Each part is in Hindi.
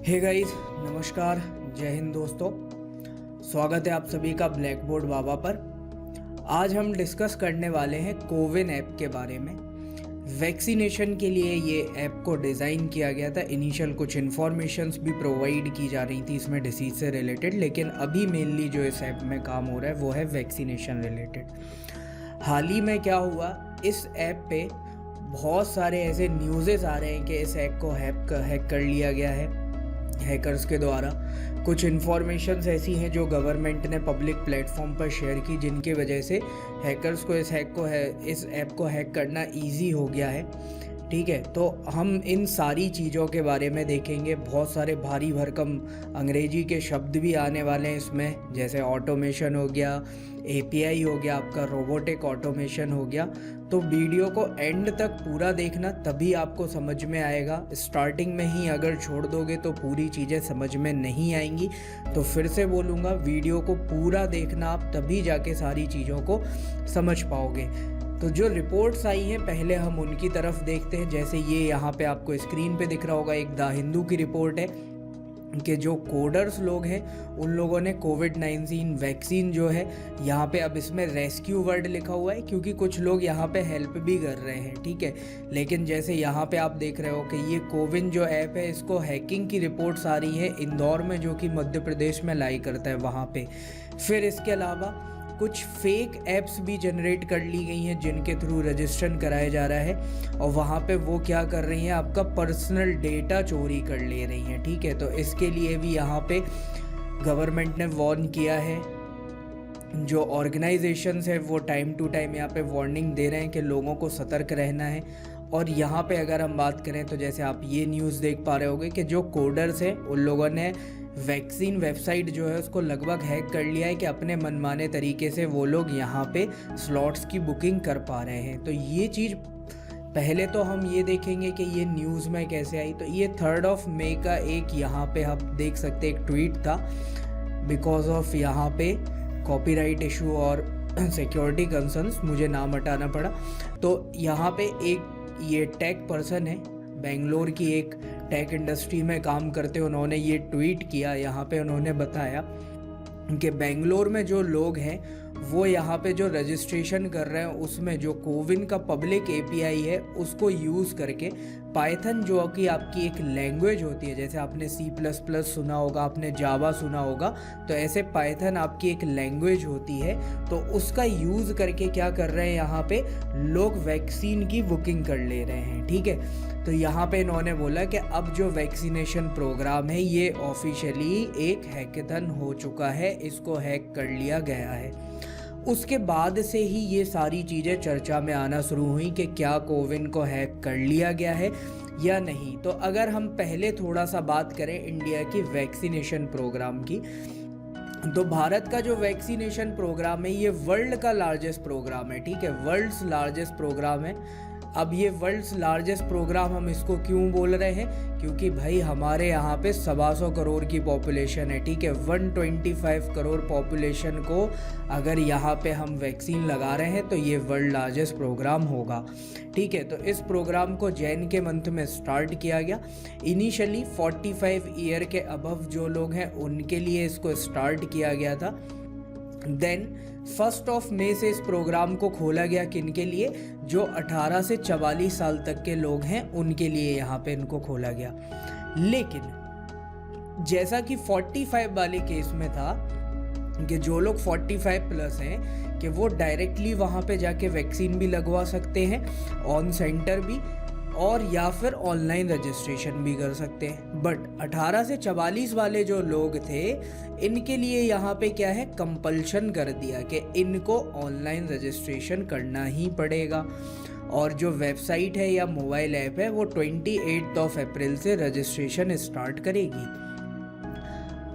हे गाइस, नमस्कार, जय हिंद दोस्तों। स्वागत है आप सभी का ब्लैक बोर्ड बाबा पर। आज हम डिस्कस करने वाले हैं कोविन ऐप के बारे में। वैक्सीनेशन के लिए ये ऐप को डिज़ाइन किया गया था। इनिशियल कुछ इन्फॉर्मेशंस भी प्रोवाइड की जा रही थी इसमें डिसीज से रिलेटेड, लेकिन अभी मेनली जो इस ऐप में काम हो रहा है वो है वैक्सीनेशन रिलेटेड। हाल ही में क्या हुआ, इस ऐप पे बहुत सारे ऐसे न्यूज़ेस आ रहे हैं कि इस ऐप को हैक कर लिया गया है हैकर्स के द्वारा। कुछ इन्फॉर्मेशंस ऐसी हैं जो गवर्नमेंट ने पब्लिक प्लेटफॉर्म पर शेयर की, जिनकी वजह से हैकर्स को इस ऐप को हैक करना इजी हो गया है। ठीक है, तो हम इन सारी चीज़ों के बारे में देखेंगे। बहुत सारे भारी भरकम अंग्रेजी के शब्द भी आने वाले हैं इसमें, जैसे ऑटोमेशन हो गया, एपीआई हो गया, आपका रोबोटिक ऑटोमेशन हो गया। तो वीडियो को एंड तक पूरा देखना, तभी आपको समझ में आएगा। स्टार्टिंग में ही अगर छोड़ दोगे तो पूरी चीज़ें समझ में नहीं आएंगी। तो फिर से बोलूँगा, वीडियो को पूरा देखना आप, तभी जाके सारी चीज़ों को समझ पाओगे। तो जो रिपोर्ट्स आई हैं पहले हम उनकी तरफ देखते हैं। जैसे ये यहाँ पे आपको स्क्रीन पे दिख रहा होगा, एक द हिंदू की रिपोर्ट है कि जो कोडर्स लोग हैं उन लोगों ने कोविड-19 वैक्सीन जो है, यहाँ पे अब इसमें रेस्क्यू वर्ड लिखा हुआ है क्योंकि कुछ लोग यहाँ पे हेल्प भी कर रहे हैं। ठीक है, लेकिन जैसे यहाँ पे आप देख रहे हो कि ये कोविन जो ऐप है, इसको हैकिंग की रिपोर्ट्स आ रही है इंदौर में, जो कि मध्य प्रदेश में लाई करता है वहाँ पे। फिर इसके अलावा कुछ फेक ऐप्स भी जनरेट कर ली गई हैं जिनके थ्रू रजिस्ट्रेशन कराया जा रहा है, और वहाँ पे वो क्या कर रही हैं, आपका पर्सनल डेटा चोरी कर ले रही हैं। ठीक है, तो इसके लिए भी यहाँ पे गवर्नमेंट ने वार्न किया है। जो ऑर्गेनाइजेशंस है वो टाइम टू टाइम यहाँ पे वार्निंग दे रहे हैं कि लोगों को सतर्क रहना है। और यहाँ पे अगर हम बात करें तो जैसे आप ये न्यूज़ देख पा रहे होंगे कि जो कोडर्स हैं उन लोगों ने वैक्सीन वेबसाइट जो है उसको लगभग हैक कर लिया है कि अपने मनमाने तरीके से वो लोग यहाँ पे स्लॉट्स की बुकिंग कर पा रहे हैं। तो ये चीज़ पहले तो हम ये देखेंगे कि ये न्यूज़ में कैसे आई। तो ये 3 मई का एक यहाँ पे आप देख सकते एक ट्वीट था। बिकॉज ऑफ यहाँ पे कॉपीराइट इशू और सिक्योरिटी कंसर्न्स मुझे नाम हटाना पड़ा। तो यहाँ पे एक ये टेक पर्सन है, बेंगलोर की एक टेक इंडस्ट्री में काम करते, उन्होंने ये ट्वीट किया। यहाँ पे उन्होंने बताया कि बेंगलोर में जो लोग हैं वो यहाँ पे जो रजिस्ट्रेशन कर रहे हैं उसमें जो कोविन का पब्लिक एपीआई है उसको यूज़ करके पाइथन, जो कि आपकी एक लैंग्वेज होती है, जैसे आपने C++ सुना होगा, आपने जावा सुना होगा, तो ऐसे पाइथन आपकी एक लैंग्वेज होती है, तो उसका यूज़ करके क्या कर रहे हैं, यहाँ पे लोग वैक्सीन की बुकिंग कर ले रहे हैं। ठीक है, तो यहाँ पे इन्होंने बोला कि अब जो वैक्सीनेशन प्रोग्राम है ये ऑफिशियली एक हैकेथन हो चुका है, इसको हैक कर लिया गया है। उसके बाद से ही ये सारी चीज़ें चर्चा में आना शुरू हुई कि क्या कोविन को हैक कर लिया गया है या नहीं। तो अगर हम पहले थोड़ा सा बात करें इंडिया की वैक्सीनेशन प्रोग्राम की, तो भारत का जो वैक्सीनेशन प्रोग्राम है ये वर्ल्ड का लार्जेस्ट प्रोग्राम है। ठीक है, वर्ल्ड्स लार्जेस्ट प्रोग्राम है। अब ये वर्ल्ड्स लार्जेस्ट प्रोग्राम हम इसको क्यों बोल रहे हैं, क्योंकि भाई हमारे यहाँ पे 125 करोड़ की पॉपुलेशन है। ठीक है, 125 करोड़ पॉपुलेशन को अगर यहाँ पे हम वैक्सीन लगा रहे हैं तो ये वर्ल्ड लार्जेस्ट प्रोग्राम होगा। ठीक है, तो इस प्रोग्राम को जैन के मंथ में स्टार्ट किया गया। इनिशियली 45 ईयर के अबव जो लोग हैं उनके लिए इसको स्टार्ट किया गया था। देन 1 मई से इस प्रोग्राम को खोला गया किन के लिए, जो 18 से 44 साल तक के लोग हैं उनके लिए यहाँ पे इनको खोला गया। लेकिन जैसा कि 45 वाले केस में था कि जो लोग 45 प्लस हैं कि वो डायरेक्टली वहाँ पे जाके वैक्सीन भी लगवा सकते हैं, ऑन सेंटर भी, और या फिर ऑनलाइन रजिस्ट्रेशन भी कर सकते हैं। बट 18 से 44 वाले जो लोग थे इनके लिए यहाँ पे क्या है, कंपल्शन कर दिया कि इनको ऑनलाइन रजिस्ट्रेशन करना ही पड़ेगा। और जो वेबसाइट है या मोबाइल ऐप है वो 28 अप्रैल से रजिस्ट्रेशन स्टार्ट करेगी।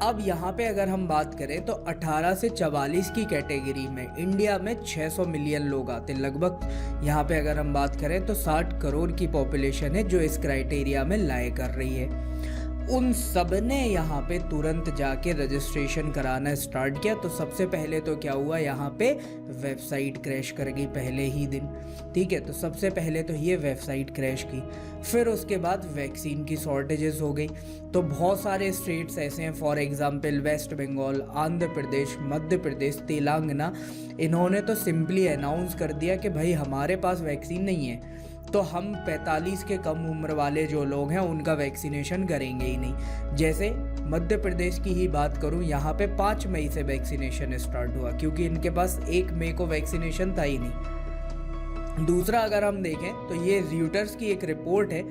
अब यहाँ पे अगर हम बात करें तो 18 से 44 की कैटेगरी में इंडिया में 600 मिलियन लोग आते हैं लगभग। यहाँ पे अगर हम बात करें तो 60 करोड़ की पॉपुलेशन है जो इस क्राइटेरिया में लाए कर रही है। उन सब ने यहाँ पे तुरंत जाके रजिस्ट्रेशन कराना स्टार्ट किया। तो सबसे पहले तो क्या हुआ, यहाँ पे वेबसाइट क्रैश कर गई पहले ही दिन। ठीक है, तो सबसे पहले तो ये वेबसाइट क्रैश की, फिर उसके बाद वैक्सीन की शॉर्टेजेस हो गई। तो बहुत सारे स्टेट्स ऐसे हैं, फॉर एग्जांपल वेस्ट बंगाल, आंध्र प्रदेश, मध्य प्रदेश, तेलंगाना, इन्होंने तो सिंपली अनाउंस कर दिया कि भाई हमारे पास वैक्सीन नहीं है, तो हम 45 के कम उम्र वाले जो लोग हैं उनका वैक्सीनेशन करेंगे ही नहीं। जैसे मध्य प्रदेश की ही बात करूं, यहाँ पे 5 मई से वैक्सीनेशन स्टार्ट हुआ, क्योंकि इनके पास 1 मई को वैक्सीनेशन था ही नहीं। दूसरा अगर हम देखें तो ये रॉयटर्स की एक रिपोर्ट है,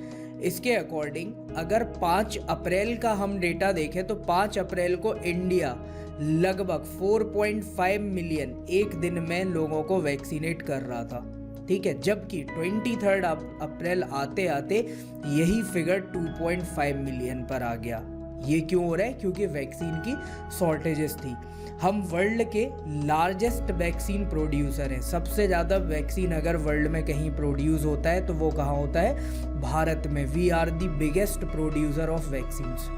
इसके अकॉर्डिंग अगर 5 अप्रैल का हम डेटा देखें तो 5 अप्रैल को इंडिया लगभग 4.5 मिलियन एक दिन में लोगों को वैक्सीनेट कर रहा था। ठीक है, जबकि 23 अप्रैल आते आते यही फिगर 2.5 मिलियन पर आ गया। ये क्यों हो रहा है? क्योंकि वैक्सीन की शॉर्टेजेस थी। हम वर्ल्ड के लार्जेस्ट वैक्सीन प्रोड्यूसर हैं। सबसे ज़्यादा वैक्सीन अगर वर्ल्ड में कहीं प्रोड्यूस होता है तो वो कहाँ होता है? भारत में। We are the biggest producer of vaccines.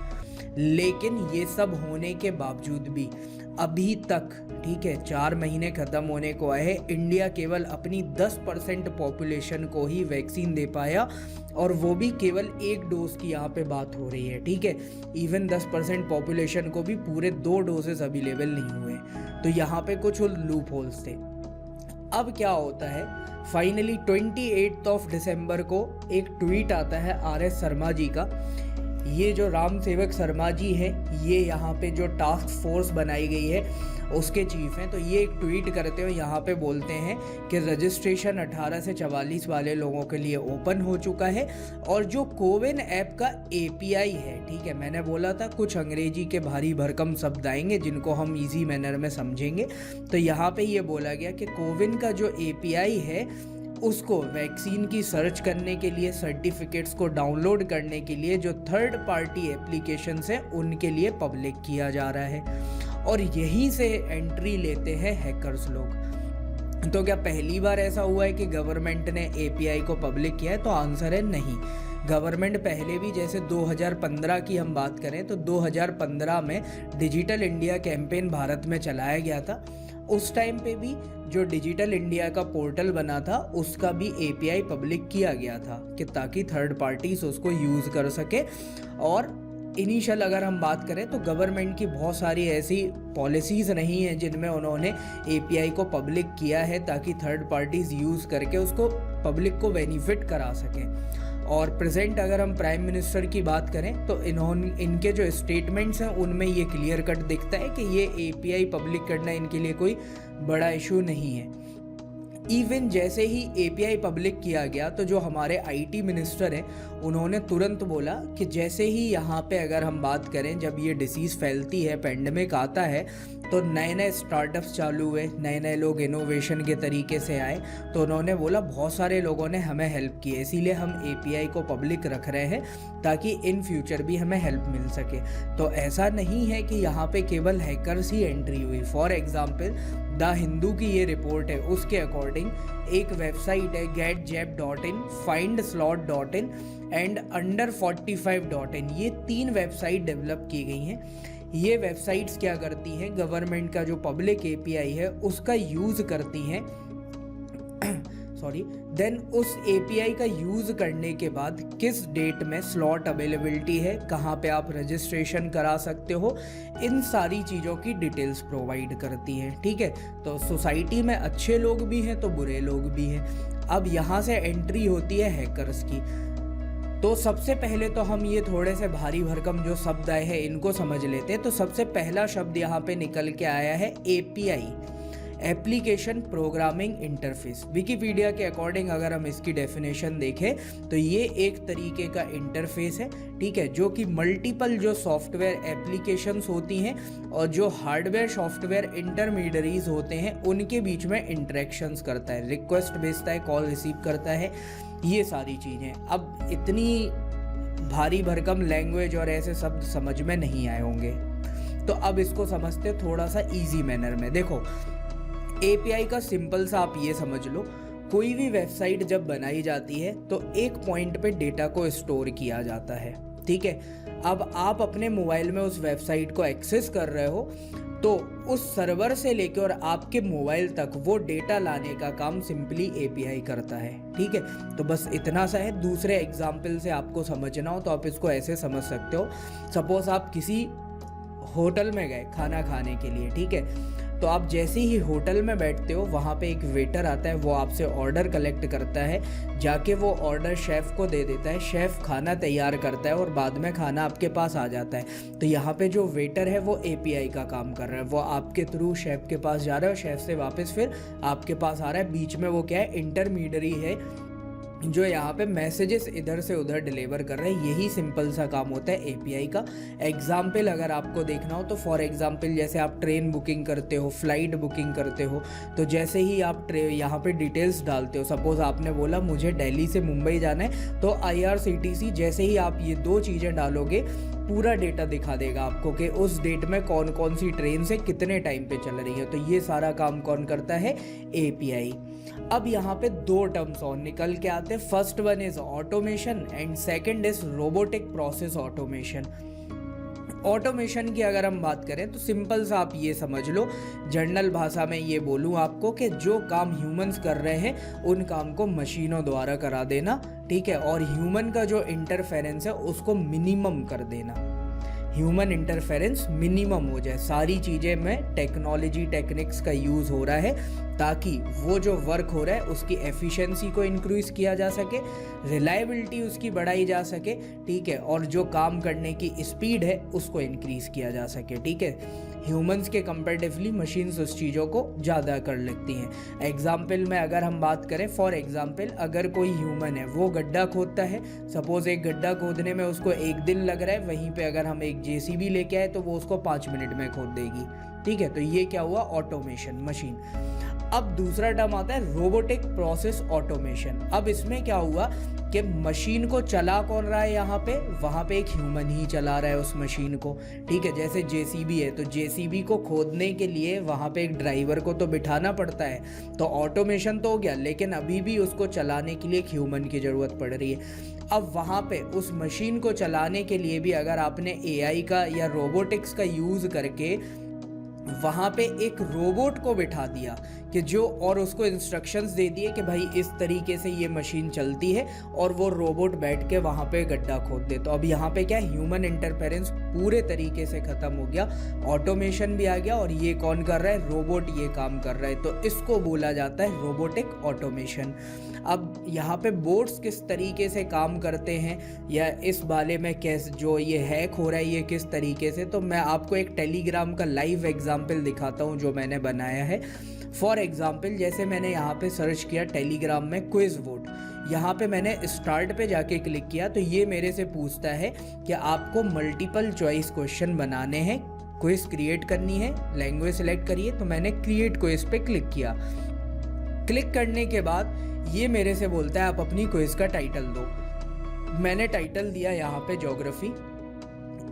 लेकिन ये सब होने के बावजूद भी अभी तक, ठीक है, 4 महीने ख़त्म होने को आए हैं, इंडिया केवल अपनी 10% पॉपुलेशन को ही वैक्सीन दे पाया, और वो भी केवल 1 डोज की यहाँ पे बात हो रही है। ठीक है, इवन 10% पॉपुलेशन को भी पूरे 2 डोजेस अवेलेबल नहीं हुए। तो यहाँ पे कुछ लूप होल्स थे। अब क्या होता है, फाइनली 28 दिसंबर को एक ट्वीट आता है RS शर्मा जी का। ये जो राम सेवक शर्मा जी है, ये यहाँ पे जो टास्क फोर्स बनाई गई है उसके चीफ हैं। तो ये एक ट्वीट करते हुए यहाँ पे बोलते हैं कि रजिस्ट्रेशन 18 से 44 वाले लोगों के लिए ओपन हो चुका है, और जो कोविन ऐप का API है, ठीक है, मैंने बोला था कुछ अंग्रेजी के भारी भरकम शब्द आएंगे जिनको हम इजी मैनर में समझेंगे। तो यहाँ पे ये बोला गया कि कोविन का जो API है उसको वैक्सीन की सर्च करने के लिए, सर्टिफिकेट्स को डाउनलोड करने के लिए जो थर्ड पार्टी एप्लीकेशंस हैं उनके लिए पब्लिक किया जा रहा है, और यहीं से एंट्री लेते हैं हैकर्स लोग। तो क्या पहली बार ऐसा हुआ है कि गवर्नमेंट ने API को पब्लिक किया है? तो आंसर है नहीं। गवर्नमेंट पहले भी, जैसे 2015 की हम बात करें तो 2015 में डिजिटल इंडिया कैंपेन भारत में चलाया गया था। उस टाइम पे भी जो डिजिटल इंडिया का पोर्टल बना था उसका भी API पब्लिक किया गया था कि ताकि थर्ड पार्टीज उसको यूज़ कर सके। और इनिशियल अगर हम बात करें तो गवर्नमेंट की बहुत सारी ऐसी पॉलिसीज़ नहीं हैं जिनमें उन्होंने API को पब्लिक किया है ताकि थर्ड पार्टीज़ यूज़ करके उसको पब्लिक को बेनिफिट करा सकें। और प्रेजेंट अगर हम प्राइम मिनिस्टर की बात करें तो इनके जो स्टेटमेंट्स हैं उनमें ये क्लियर कट दिखता है कि ये API पब्लिक करना इनके लिए कोई बड़ा इशू नहीं है। इवन जैसे ही API पब्लिक किया गया तो जो हमारे IT मिनिस्टर हैं उन्होंने तुरंत बोला कि जैसे ही यहाँ पे अगर हम बात करें, जब ये डिसीज़ फैलती है, पेंडेमिक आता है, तो नए नए स्टार्टअप्स चालू हुए, नए नए लोग इनोवेशन के तरीके से आए। तो उन्होंने बोला बहुत सारे लोगों ने हमें हेल्प की है, इसीलिए हम API को पब्लिक रख रहे हैं ताकि इन फ्यूचर भी हमें हेल्प मिल सके। तो ऐसा नहीं है कि यहाँ पे केवल हैकर्स ही एंट्री हुई। फॉर एग्जाम्पल द हिंदू की ये रिपोर्ट है, उसके अकॉर्डिंग एक वेबसाइट है getjab.in, findslot.in एंड under45.in, ये 3 वेबसाइट डेवलप की गई हैं। ये वेबसाइट्स क्या करती हैं, गवर्नमेंट का जो पब्लिक API है उसका यूज़ करती हैं देन उस API का यूज़ करने के बाद किस डेट में स्लॉट अवेलेबिलिटी है, कहाँ पे आप रजिस्ट्रेशन करा सकते हो, इन सारी चीज़ों की डिटेल्स प्रोवाइड करती हैं। ठीक है, तो सोसाइटी में अच्छे लोग भी हैं तो बुरे लोग भी हैं। अब यहाँ से एंट्री होती है हैकर्स की। तो सबसे पहले तो हम ये थोड़े से भारी भरकम जो शब्द आए हैं इनको समझ लेते हैं। तो सबसे पहला शब्द यहाँ पे निकल के आया है API, application programming interface. Wikipedia के अकॉर्डिंग अगर हम इसकी डेफिनेशन देखें तो ये एक तरीके का इंटरफेस है, ठीक है, जो कि मल्टीपल जो सॉफ्टवेयर एप्लीकेशंस होती हैं और जो हार्डवेयर सॉफ्टवेयर इंटरमीडियरीज होते हैं उनके बीच में इंटरेक्शंस करता है, रिक्वेस्ट भेजता है, कॉल रिसीव करता है, ये सारी चीज़ें। अब इतनी भारी भरकम लैंग्वेज और ऐसे शब्द समझ में नहीं आए होंगे, तो अब इसको समझते थोड़ा सा इजी मैनर में। देखो, API का सिंपल सा आप ये समझ लो, कोई भी वेबसाइट जब बनाई जाती है तो एक पॉइंट पे डेटा को स्टोर किया जाता है। ठीक है, अब आप अपने मोबाइल में उस वेबसाइट को एक्सेस कर रहे हो, तो उस सर्वर से लेकर और आपके मोबाइल तक वो डेटा लाने का काम सिंपली एपीआई करता है। ठीक है, तो बस इतना सा है। दूसरे एग्जाम्पल से आपको समझना हो तो आप इसको ऐसे समझ सकते हो। सपोज आप किसी होटल में गए खाना खाने के लिए, ठीक है, तो आप जैसे ही होटल में बैठते हो वहाँ पे एक वेटर आता है, वो आपसे ऑर्डर कलेक्ट करता है, जाके वो ऑर्डर शेफ़ को दे देता है, शेफ़ खाना तैयार करता है और बाद में खाना आपके पास आ जाता है। तो यहाँ पे जो वेटर है वो एपीआई का काम कर रहा है, वो आपके थ्रू शेफ़ के पास जा रहा है और शेफ़ से वापस फिर आपके पास आ रहा है। बीच में वो क्या है, इंटरमीडियरी है जो यहाँ पे मैसेजेस इधर से उधर डिलीवर कर रहे हैं। यही सिंपल सा काम होता है एपीआई का। एग्जाम्पल अगर आपको देखना हो तो फॉर एग्जाम्पल जैसे आप ट्रेन बुकिंग करते हो, फ्लाइट बुकिंग करते हो, तो जैसे ही आप यहाँ पे डिटेल्स डालते हो, सपोज आपने बोला मुझे दिल्ली से मुंबई जाना है, तो IRCTC जैसे ही आप ये 2 चीज़ें डालोगे पूरा डेटा दिखा देगा आपको कि उस डेट में कौन कौन सी ट्रेन से कितने टाइम पे चल रही है। तो ये सारा काम कौन करता है, एपीआई। अब यहाँ पे 2 टर्म्स और निकल के आते हैं। First one is automation and second is robotic process automation. Automation की अगर हम बात करें तो सिंपल सा आप ये समझ लो, जनरल भाषा में ये बोलूँ आपको कि जो काम ह्यूमंस कर रहे हैं उन काम को मशीनों द्वारा करा देना, ठीक है, और ह्यूमन का जो इंटरफेरेंस है उसको मिनिमम कर देना। ह्यूमन इंटरफेरेंस मिनिमम हो जाए, सारी चीज़ें में टेक्नोलॉजी टेक्निक्स का यूज़ हो रहा है ताकि वो जो वर्क हो रहा है उसकी एफिशिएंसी को इंक्रीज़ किया जा सके, रिलायबिलिटी उसकी बढ़ाई जा सके, ठीक है, और जो काम करने की स्पीड है उसको इंक्रीज़ किया जा सके। ठीक है, ह्यूमंस के कंपैरेटिवली मशीन्स उस चीज़ों को ज़्यादा कर लेती हैं। एग्जाम्पल में अगर हम बात करें, फॉर एग्जाम्पल अगर कोई ह्यूमन है वो गड्ढा खोदता है, सपोज एक गड्ढा खोदने में उसको 1 दिन लग रहा है, वहीं पे अगर हम एक जेसीबी लेके आए तो वो उसको 5 मिनट में खोद देगी। ठीक है, तो ये क्या हुआ, ऑटोमेशन, मशीन। अब दूसरा टर्म आता है रोबोटिक प्रोसेस ऑटोमेशन। अब इसमें क्या हुआ कि मशीन को चला कौन रहा है, यहाँ पे वहाँ पे एक ह्यूमन ही चला रहा है उस मशीन को। ठीक है, जैसे जेसीबी है तो जेसीबी को खोदने के लिए वहाँ पे एक ड्राइवर को तो बिठाना पड़ता है, तो ऑटोमेशन तो हो गया, लेकिन अभी भी उसको चलाने के लिए एक ह्यूमन की ज़रूरत पड़ रही है। अब वहाँ पे उस मशीन को चलाने के लिए भी अगर आपने एआई का या रोबोटिक्स का यूज़ करके वहाँ पे एक रोबोट को बिठा दिया कि जो, और उसको इंस्ट्रक्शंस दे दिए कि भाई इस तरीके से ये मशीन चलती है, और वो रोबोट बैठ के वहाँ पे गड्ढा खोद दे, तो अब यहाँ पे क्या है, ह्यूमन इंटरफेरेंस पूरे तरीके से ख़त्म हो गया, ऑटोमेशन भी आ गया, और ये कौन कर रहा है, रोबोट ये काम कर रहा है। तो इसको बोला जाता है रोबोटिक ऑटोमेशन। अब यहाँ पे बोट्स किस तरीके से काम करते हैं या इस बारे में कैसे जो ये हैक हो रहा है ये किस तरीके से, तो मैं आपको एक टेलीग्राम का लाइव एग्जाम्पल दिखाता हूँ जो मैंने बनाया है। फॉर एग्जाम्पल जैसे मैंने यहाँ पे सर्च किया टेलीग्राम में क्विज वोट, यहाँ पे मैंने स्टार्ट पे जाके क्लिक किया तो ये मेरे से पूछता है कि आपको मल्टीपल चॉइस क्वेश्चन बनाने हैं, क्विज क्रिएट करनी है, लैंग्वेज सेलेक्ट करिए। तो मैंने क्रिएट क्विज पे क्लिक किया। क्लिक करने के बाद ये मेरे से बोलता है आप अपनी क्विज का टाइटल दो। मैंने टाइटल दिया यहाँ पे ज्योग्राफी।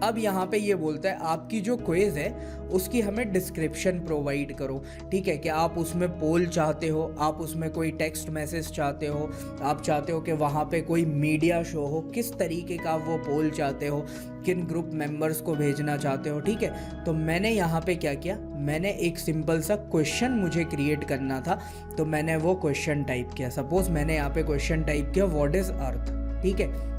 अब यहाँ पे ये बोलता है आपकी जो क्विज है उसकी हमें डिस्क्रिप्शन प्रोवाइड करो। ठीक है, कि आप उसमें पोल चाहते हो, आप उसमें कोई टेक्स्ट मैसेज चाहते हो, आप चाहते हो कि वहाँ पे कोई मीडिया शो हो, किस तरीके का वो पोल चाहते हो, किन ग्रुप मेंबर्स को भेजना चाहते हो। ठीक है, तो मैंने यहाँ पे क्या किया, मैंने एक सिंपल सा क्वेश्चन मुझे क्रिएट करना था, तो मैंने वो क्वेश्चन टाइप किया। सपोज मैंने यहाँ पे क्वेश्चन टाइप किया व्हाट इज अर्थ। ठीक है,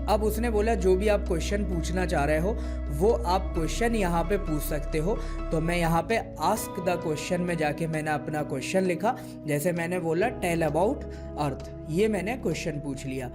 अब उसने बोला जो भी आप क्वेश्चन पूछना चाह रहे हो वो आप क्वेश्चन यहाँ पे पूछ सकते हो। तो मैं यहाँ पे आस्क द क्वेश्चन में जाके मैंने अपना क्वेश्चन लिखा, जैसे मैंने बोला टेल अबाउट अर्थ, ये मैंने क्वेश्चन पूछ लिया।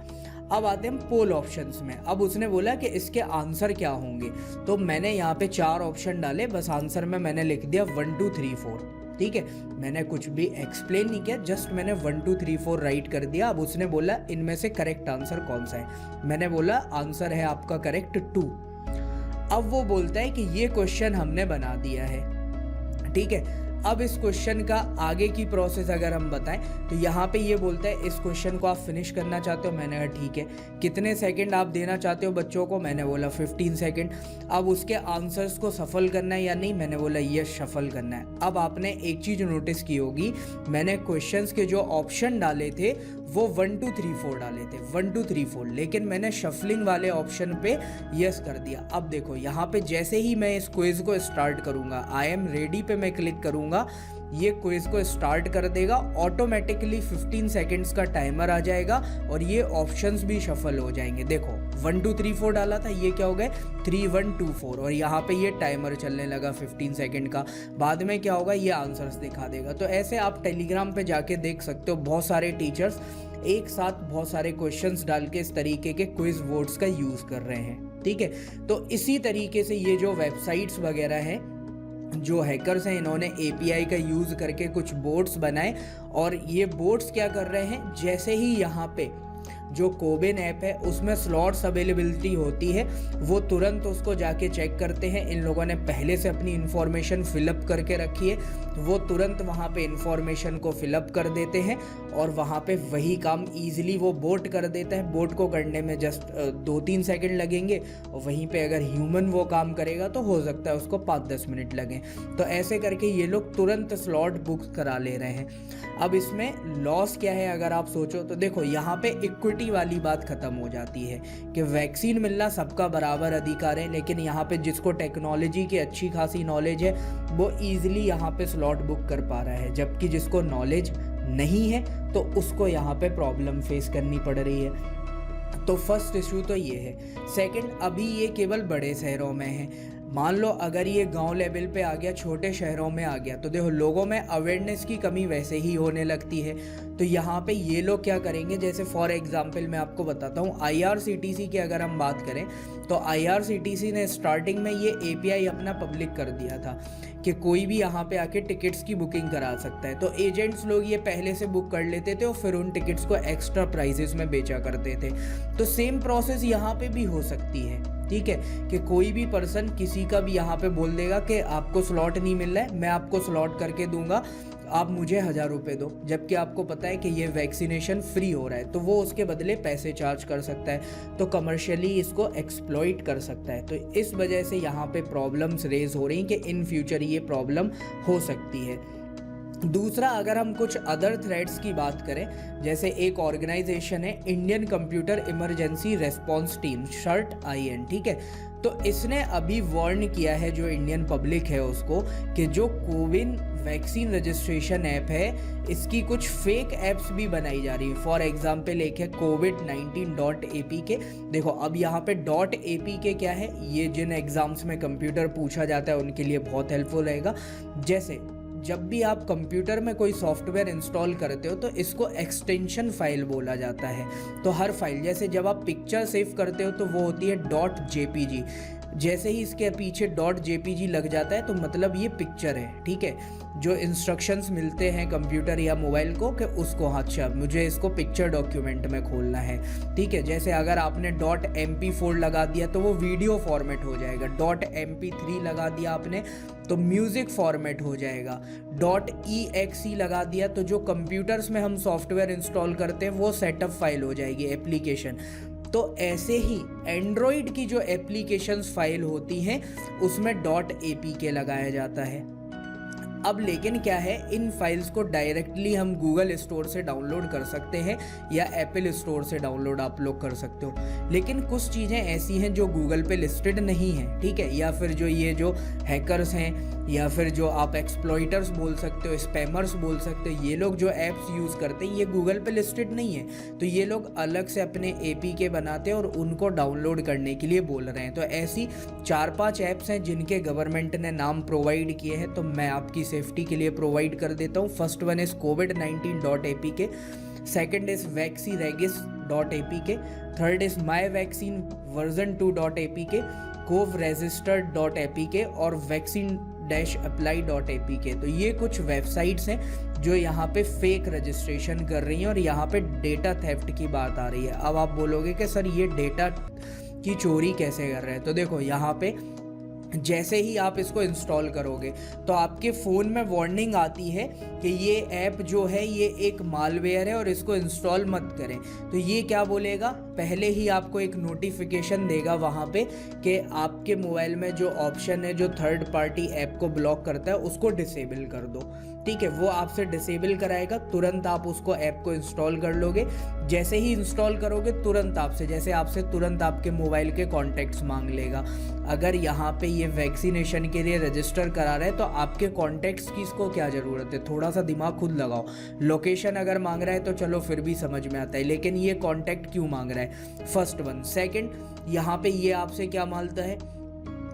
अब आते हैं पोल ऑप्शंस में। अब उसने बोला कि इसके आंसर क्या होंगे, तो मैंने यहाँ पे 4 ऑप्शन डाले, बस आंसर में मैंने लिख दिया 1 2 3 4। ठीक है, मैंने कुछ भी एक्सप्लेन नहीं किया, जस्ट मैंने 1 2 3 4 राइट कर दिया। अब उसने बोला इनमें से करेक्ट आंसर कौन सा है, मैंने बोला आंसर है आपका करेक्ट 2। अब वो बोलता है कि ये क्वेश्चन हमने बना दिया है। ठीक है, अब इस क्वेश्चन का आगे की प्रोसेस अगर हम बताएं तो यहाँ पे ये बोलता है इस क्वेश्चन को आप फिनिश करना चाहते हो, मैंने कहा ठीक है। कितने सेकंड आप देना चाहते हो बच्चों को, मैंने बोला 15 सेकंड। अब उसके आंसर्स को सफल करना है या नहीं, मैंने बोला यस सफल करना है। अब आपने एक चीज़ नोटिस की होगी, मैंने क्वेश्चंस के जो ऑप्शन डाले थे वो 1 2 3 4 डाले थे, 1 2 3 4, लेकिन मैंने शफलिंग वाले ऑप्शन पे यस कर दिया। अब देखो यहाँ पे जैसे ही मैं इस क्विज को स्टार्ट करूँगा, आई एम रेडी पे मैं क्लिक करूँगा, ये क्विज को स्टार्ट कर देगा, ऑटोमेटिकली 15 सेकेंड्स का टाइमर आ जाएगा और ये ऑप्शंस भी शफल हो जाएंगे। देखो 1 2 3 4 डाला था, ये क्या हो गए 3 1 2 4, और यहाँ पे ये टाइमर चलने लगा 15 सेकेंड का। बाद में क्या होगा, ये आंसर्स दिखा देगा। तो ऐसे आप टेलीग्राम पे जाके देख सकते हो, बहुत सारे टीचर्स एक साथ बहुत सारे क्वेश्चंस डाल के इस तरीके के क्विज बोर्ड्स का यूज़ कर रहे हैं, ठीक है। तो इसी तरीके से ये जो वेबसाइट्स वगैरह हैं, जो हैकर्स हैं, इन्होंने API का यूज़ करके कुछ बोट्स बनाए, और ये बोट्स क्या कर रहे हैं, जैसे ही यहाँ पे जो कोविन ऐप है उसमें स्लॉट्स अवेलेबिलिटी होती है, वो तुरंत उसको जाके चेक करते हैं। इन लोगों ने पहले से अपनी इन्फॉर्मेशन फिलअप करके रखी है, वो तुरंत वहाँ पे इन्फॉर्मेशन को फिलअप कर देते हैं और वहाँ पे वही काम ईजिली वो बोट कर देता है। बोट को करने में जस्ट 2-3 सेकंड लगेंगे, और वहीं पे अगर ह्यूमन वो काम करेगा तो हो सकता है उसको 5-10 मिनट लगें। तो ऐसे करके ये लोग तुरंत स्लॉट बुक करा ले रहे हैं। अब इसमें लॉस क्या है अगर आप सोचो तो देखो, यहाँ पे इक्विटी वाली बात खत्म हो जाती है कि वैक्सीन मिलना सबका बराबर अधिकार है, लेकिन यहाँ पे जिसको टेक्नोलॉजी की अच्छी खासी नॉलेज है वो ईजिली यहाँ पे स्लॉट बुक कर पा रहा है, जबकि जिसको नॉलेज नहीं है तो उसको यहाँ पे प्रॉब्लम फेस करनी पड़ रही है। तो फर्स्ट इशू तो ये है। सेकंड, अभी ये केवल बड़े शहरों में है। मान लो अगर ये गांव लेवल पे आ गया, छोटे शहरों में आ गया, तो देखो लोगों में अवेयरनेस की कमी वैसे ही होने लगती है। तो यहाँ पे ये लोग क्या करेंगे, जैसे फॉर एग्जांपल मैं आपको बताता हूँ, IRCTC की अगर हम बात करें तो IRCTC ने स्टार्टिंग में ये API अपना पब्लिक कर दिया था कि कोई भी यहाँ पे आके टिकट्स की बुकिंग करा सकता है। तो एजेंट्स लोग ये पहले से बुक कर लेते थे और फिर उन टिकट्स को एक्स्ट्रा प्राइजेस में बेचा करते थे। तो सेम प्रोसेस यहाँ पे भी हो सकती है, ठीक है, कि कोई भी पर्सन किसी का भी यहाँ पे बोल देगा कि आपको स्लॉट नहीं मिल रहा है, मैं आपको स्लॉट करके दूंगा, आप मुझे 1000 रुपये दो, जबकि आपको पता है कि ये वैक्सीनेशन फ्री हो रहा है, तो वो उसके बदले पैसे चार्ज कर सकता है, तो कमर्शियली इसको एक्सप्लॉइट कर सकता है। तो इस वजह से यहाँ पे प्रॉब्लम्स रेज हो रही हैं कि इन फ्यूचर ये प्रॉब्लम हो सकती है। दूसरा, अगर हम कुछ अदर थ्रेड्स की बात करें, जैसे एक ऑर्गेनाइजेशन है Indian computer emergency response team, CERT-IN, ठीक है। तो इसने अभी वार्न किया है जो इंडियन पब्लिक है उसको, कि जो कोविन वैक्सीन रजिस्ट्रेशन ऐप है इसकी कुछ फेक ऐप्स भी बनाई जा रही है। फॉर एग्जाम्पल एक है COVID-19.apk। देखो अब यहाँ पे .apk क्या है, ये जिन एग्जाम्स में कंप्यूटर पूछा जाता है उनके लिए बहुत हेल्पफुल रहेगा। जैसे जब भी आप कंप्यूटर में कोई सॉफ्टवेयर इंस्टॉल करते हो तो इसको एक्सटेंशन फाइल बोला जाता है। तो हर फाइल, जैसे जब आप पिक्चर सेव करते हो तो वो होती है .jpg, जैसे ही इसके पीछे .jpg लग जाता है तो मतलब ये पिक्चर है, ठीक है। जो इंस्ट्रक्शंस मिलते हैं कंप्यूटर या मोबाइल को कि उसको, अच्छा मुझे इसको पिक्चर डॉक्यूमेंट में खोलना है, ठीक है। जैसे अगर आपने .mp4 लगा दिया तो वो वीडियो फॉर्मेट हो जाएगा, .mp3 लगा दिया आपने तो म्यूज़िक फॉर्मेट हो जाएगा, .exe लगा दिया तो जो कंप्यूटर्स में हम सॉफ्टवेयर इंस्टॉल करते हैं वो सेटअप फाइल हो जाएगी, एप्लीकेशन। तो ऐसे ही एंड्रॉयड की जो एप्लीकेशंस फाइल होती हैं उसमें .apk लगाया जाता है। अब लेकिन क्या है, इन फाइल्स को डायरेक्टली हम गूगल स्टोर से डाउनलोड कर सकते हैं या एप्पल स्टोर से डाउनलोड आप लोग कर सकते हो, लेकिन कुछ चीज़ें ऐसी हैं जो गूगल पे लिस्टेड नहीं हैं, ठीक है। या फिर जो ये जो हैकर्स हैं या फिर जो आप एक्सप्लॉइटर्स बोल सकते हो, स्पैमर्स बोल सकते हो, ये लोग जो ऐप्स यूज़ करते हैं ये गूगल पे लिस्टेड नहीं है, तो ये लोग अलग से अपने APK बनाते हैं और उनको डाउनलोड करने के लिए बोल रहे हैं। तो ऐसी 4-5 ऐप्स हैं जिनके गवर्नमेंट ने नाम प्रोवाइड किए हैं, तो मैं आपकी सेफ्टी के लिए प्रोवाइड कर देता हूँ। First one is COVID-19.apk, second is vacciregis.apk, third is myvaccine version 2.apk, govregistered.apk और vaccine-apply.apk। तो ये कुछ वेबसाइट्स हैं जो यहाँ पे फेक रजिस्ट्रेशन कर रही हैं और यहाँ पे डेटा थेफ्ट की बात आ रही है। अब आप बोलोगे कि सर ये डेटा की चोरी कैसे कर रहे हैं, तो देखो यहाँ पे जैसे ही आप इसको इंस्टॉल करोगे तो आपके फ़ोन में वार्निंग आती है कि ये ऐप जो है ये एक मालवेयर है और इसको इंस्टॉल मत करें। तो ये क्या बोलेगा, पहले ही आपको एक नोटिफिकेशन देगा वहाँ पे कि आपके मोबाइल में जो ऑप्शन है जो थर्ड पार्टी ऐप को ब्लॉक करता है उसको डिसेबल कर दो। ठीक है, वो आपसे डिसेबल कराएगा, तुरंत आप उसको ऐप को इंस्टॉल कर लोगे। जैसे ही इंस्टॉल करोगे तुरंत आपके मोबाइल के कॉन्टैक्ट्स मांग लेगा। अगर यहाँ पे ये वैक्सीनेशन के लिए रजिस्टर करा रहे हैं तो आपके कॉन्टैक्ट्स की इसको क्या ज़रूरत है, थोड़ा सा दिमाग खुद लगाओ। लोकेशन अगर मांग रहा है तो चलो फिर भी समझ में आता है, लेकिन ये कॉन्टैक्ट क्यों मांग रहा है? First one. सेकंड, यहाँ पे ये आपसे क्या मांगता है,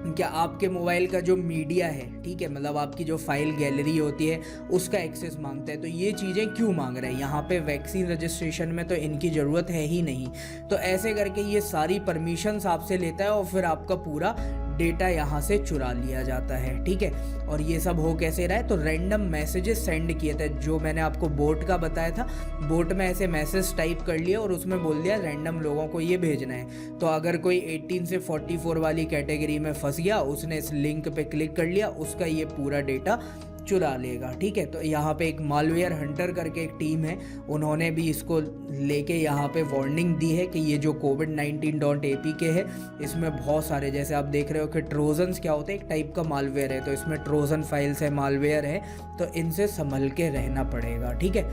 क्या आपके मोबाइल का जो मीडिया है, ठीक है, मतलब आपकी जो फाइल गैलरी होती है उसका एक्सेस मांगता है। तो ये चीज़ें क्यों मांग रहे हैं? यहाँ पे वैक्सीन रजिस्ट्रेशन में तो इनकी ज़रूरत है ही नहीं। तो ऐसे करके ये सारी परमिशंस आपसे लेता है और फिर आपका पूरा डेटा यहाँ से चुरा लिया जाता है। ठीक है, और ये सब हो कैसे रहा है? तो रैंडम मैसेजेस सेंड किए थे, जो मैंने आपको बोट का बताया था। बोट में ऐसे मैसेज टाइप कर लिया और उसमें बोल दिया रैंडम लोगों को ये भेजना है। तो अगर कोई 18 से 44 वाली कैटेगरी में फंस गया, उसने इस लिंक पे क्लिक कर लिया, उसका ये पूरा डेटा चुरा लेगा। ठीक है, तो यहाँ पे एक मालवेयर हंटर करके एक टीम है, उन्होंने भी इसको लेके यहाँ पे वार्निंग दी है कि ये जो COVID-19.apk है इसमें बहुत सारे, जैसे आप देख रहे हो कि ट्रोजन्स क्या होते हैं, एक टाइप का मालवेयर है, तो इसमें ट्रोजन फाइल्स है, मालवेयर है, तो इनसे संभल के रहना पड़ेगा। ठीक है,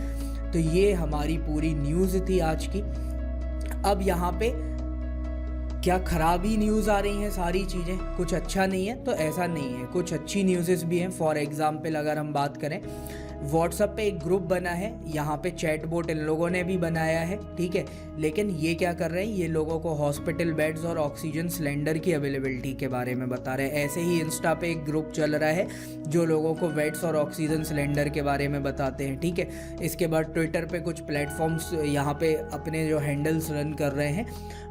तो ये हमारी पूरी न्यूज़ थी आज की। अब यहाँ पे क्या खराबी न्यूज़ आ रही हैं सारी चीज़ें, कुछ अच्छा नहीं है? तो ऐसा नहीं है, कुछ अच्छी न्यूज़ेस भी हैं। फॉर एग्जाम्पल अगर हम बात करें, व्हाट्सएप पे एक ग्रुप बना है, यहाँ पे चैटबॉट इन लोगों ने भी बनाया है। ठीक है, लेकिन ये क्या कर रहे हैं, ये लोगों को हॉस्पिटल बेड्स और ऑक्सीजन सिलेंडर की अवेलेबिलिटी के बारे में बता रहे हैं। ऐसे ही इंस्टा पे एक ग्रुप चल रहा है जो लोगों को बेड्स और ऑक्सीजन सिलेंडर के बारे में बताते हैं। ठीक है, इसके बाद ट्विटर पे कुछ प्लेटफॉर्म्स यहाँ पे अपने जो हैंडल्स रन कर रहे हैं,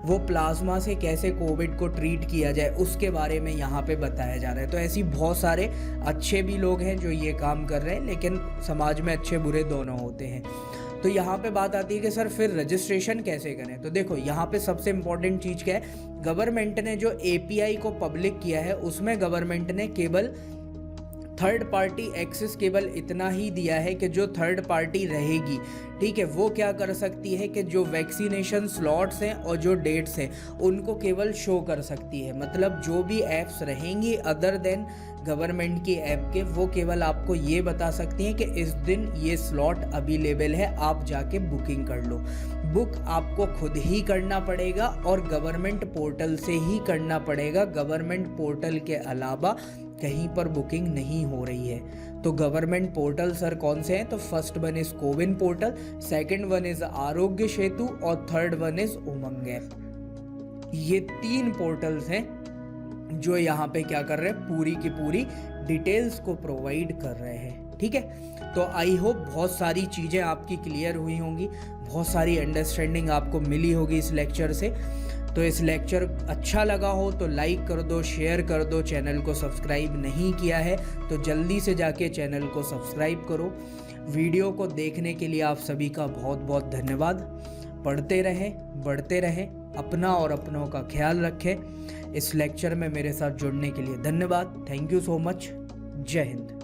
वो प्लाज्मा से कैसे कोविड को ट्रीट किया जाए उसके बारे में यहाँ पे बताया जा रहा है। तो ऐसी बहुत सारे अच्छे भी लोग हैं जो ये काम कर रहे हैं, लेकिन समाज में अच्छे बुरे दोनों होते हैं। तो यहाँ पे बात आती है कि सर फिर रजिस्ट्रेशन कैसे करें? तो देखो, यहाँ पे सबसे इम्पोर्टेंट चीज़ क्या है, गवर्नमेंट ने जो API को पब्लिक किया है उसमें गवर्नमेंट ने केवल थर्ड पार्टी एक्सेस केवल इतना ही दिया है कि जो थर्ड पार्टी रहेगी, ठीक है, वो क्या कर सकती है कि जो वैक्सीनेशन स्लॉट्स हैं और जो डेट्स हैं उनको केवल शो कर सकती है। मतलब जो भी ऐप्स रहेंगी अदर देन गवर्नमेंट की ऐप के, वो केवल आपको ये बता सकती हैं कि इस दिन ये स्लॉट अवेलेबल है, आप जाके बुकिंग कर लो। बुक आपको खुद ही करना पड़ेगा और गवर्नमेंट पोर्टल से ही करना पड़ेगा। गवर्नमेंट पोर्टल के अलावा कहीं पर बुकिंग नहीं हो रही है। तो गवर्नमेंट पोर्टल सर कौन से हैं? तो first one is CoWIN portal, second one is Aarogya Setu और third one is Umang app. ये 3 पोर्टल्स हैं जो यहाँ पे क्या कर रहे हैं, पूरी की पूरी डिटेल्स को प्रोवाइड कर रहे हैं। ठीक है, तो आई होप बहुत सारी चीज़ें आपकी क्लियर हुई होंगी, बहुत सारी अंडरस्टैंडिंग आपको मिली होगी इस लेक्चर से। तो इस लेक्चर अच्छा लगा हो तो लाइक कर दो, शेयर कर दो। चैनल को सब्सक्राइब नहीं किया है तो जल्दी से जाके चैनल को सब्सक्राइब करो। वीडियो को देखने के लिए आप सभी का बहुत बहुत धन्यवाद। पढ़ते रहें, बढ़ते रहें, अपना और अपनों का ख्याल रखें। इस लेक्चर में मेरे साथ जुड़ने के लिए धन्यवाद। Thank you so much. जय हिंद।